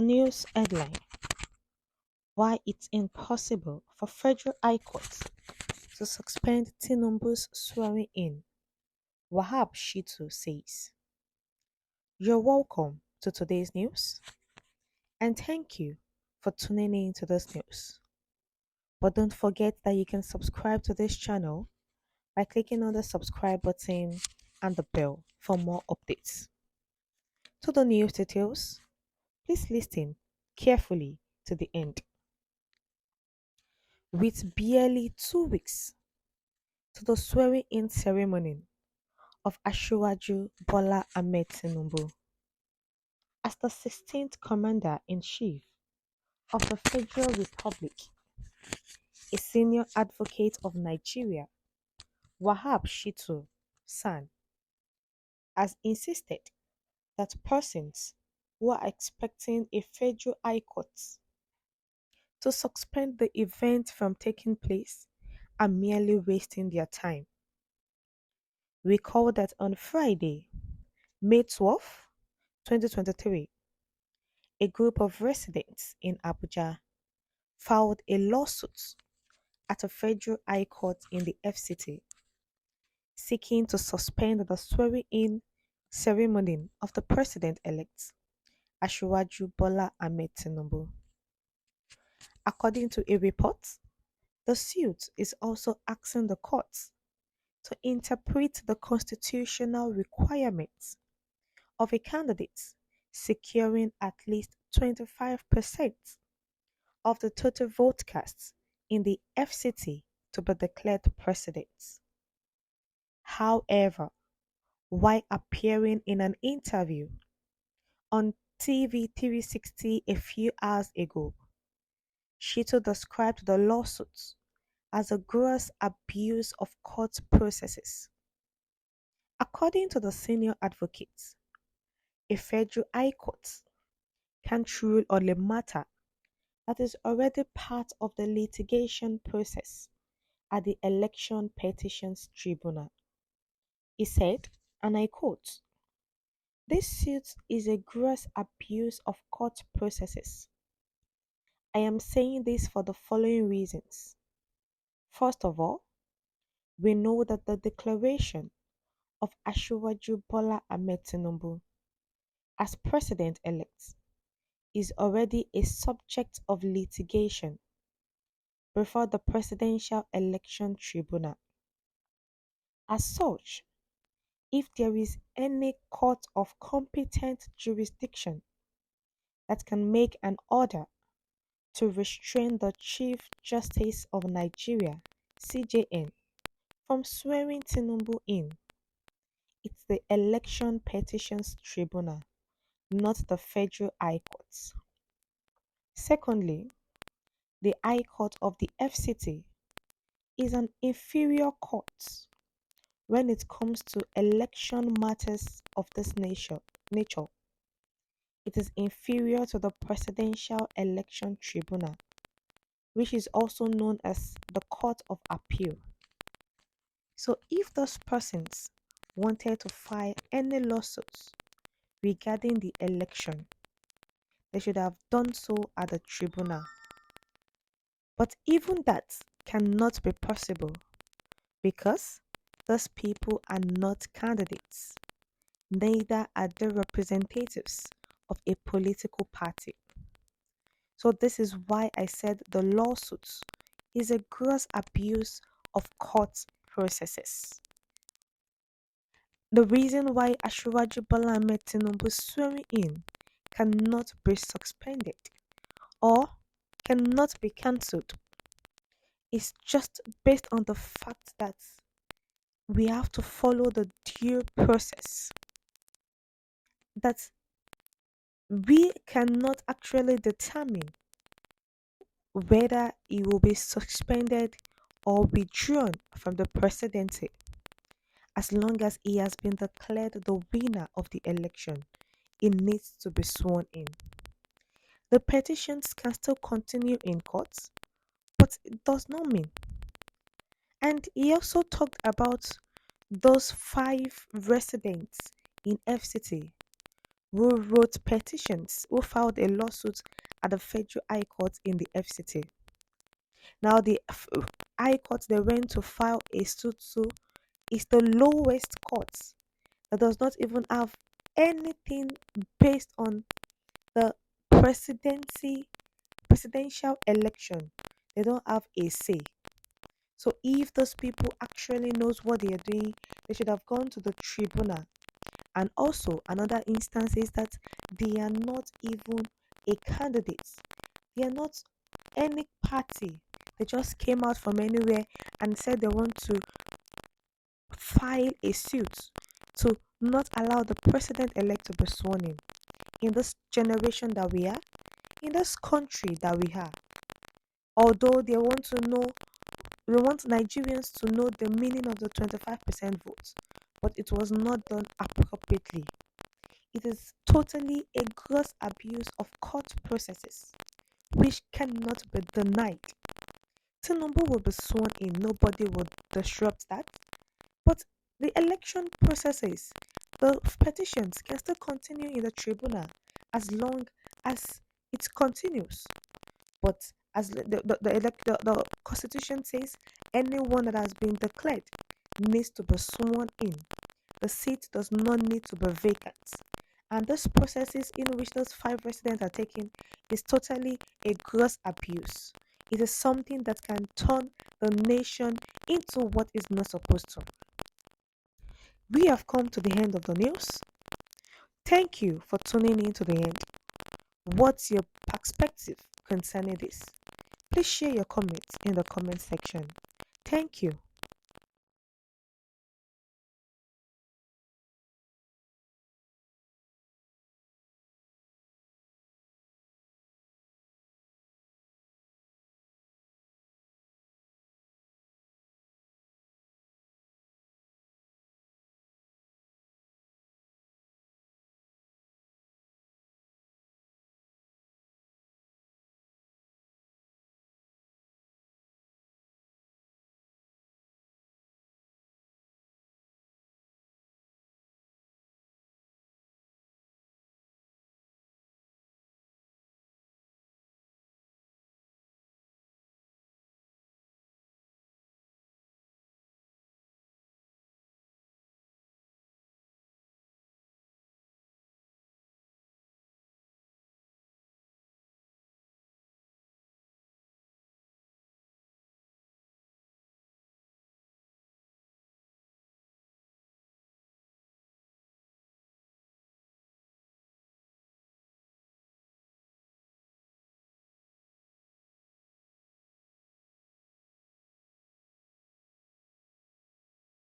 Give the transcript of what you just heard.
News headline: Why it's impossible for Federal High Court to suspend Tinubus swearing in, Wahab Shitu says. You're welcome to today's news, and thank you for tuning in to this news. But don't forget that you can subscribe to this channel by clicking on the subscribe button and the bell for more updates. To the news details, please listen carefully to the end. With barely 2 weeks to the swearing-in ceremony of Asiwaju Bola Ahmed Tinubu as the 16th Commander-in-Chief of the Federal Republic, a senior advocate of Nigeria, Wahab Shitu San, has insisted that persons who are expecting a Federal High Court to suspend the event from taking place are merely wasting their time. Recall that on Friday, May 12, 2023, a group of residents in Abuja filed a lawsuit at a Federal High Court in the FCT seeking to suspend the swearing-in ceremony of the President-elect, Asiwaju Bola Ahmed Tinubu. According to a report, the suit is also asking the courts to interpret the constitutional requirements of a candidate securing at least 25% of the total vote cast in the FCT to be declared president. However, while appearing in an interview on TV 360 a few hours ago, Shito described the lawsuits as a gross abuse of court processes. According to the senior advocate, a Federal High Court can't rule on a matter that is already part of the litigation process at the Election Petitions Tribunal. He said, and I quote, "This suit is a gross abuse of court processes. I am saying this for the following reasons. First of all, we know that the declaration of Asiwaju Bola Ahmed Tinubu as president-elect is already a subject of litigation before the Presidential Election Tribunal. As such, if there is any court of competent jurisdiction that can make an order to restrain the Chief Justice of Nigeria, CJN, from swearing Tinubu in, it's the Election Petitions Tribunal, not the Federal High Court. Secondly, the High Court of the FCT is an inferior court when it comes to election matters of this nature. It is inferior to the Presidential Election Tribunal, which is also known as the Court of Appeal. So if those persons wanted to file any lawsuits regarding the election, they should have done so at the tribunal. But even that cannot be possible because those people are not candidates, neither are they representatives of a political party. So this is why I said the lawsuit is a gross abuse of court processes. The reason why Asiwaju Bola Ahmed Tinubu's swearing in cannot be suspended or cannot be cancelled is just based on the fact that we have to follow the due process. That we cannot actually determine whether he will be suspended or withdrawn from the presidency as long as he has been declared the winner of the election. He needs to be sworn in. The petitions can still continue in courts, but it does not mean. And he also talked about those 5 residents in FCT who wrote petitions, who filed a lawsuit at the Federal High Court in the FCT. Now, the High Court they went to file a suit to is the lowest court that does not even have anything based on the presidential election. They don't have a say. So if those people actually knows what they are doing, they should have gone to the tribunal. And also another instance is that they are not even a candidate. They are not any party. They just came out from anywhere and said they want to file a suit to not allow the president-elect to be sworn in this generation that we are, in this country that we are. Although they want to know, they want Nigerians to know the meaning of the 25% vote, but it was not done appropriately. It is totally a gross abuse of court processes, which cannot be denied. Tinubus will be sworn in, nobody will disrupt that. But the election processes, the petitions can still continue in the tribunal as long as it continues. But as the constitution says, anyone that has been declared needs to be sworn in. The seat does not need to be vacant. And those processes in which those 5 residents are taking is totally a gross abuse. It is something that can turn the nation into what is not supposed to. We have come to the end of the news. Thank you for tuning in to the end. What's your perspective concerning this? Please share your comments in the comment section. Thank you.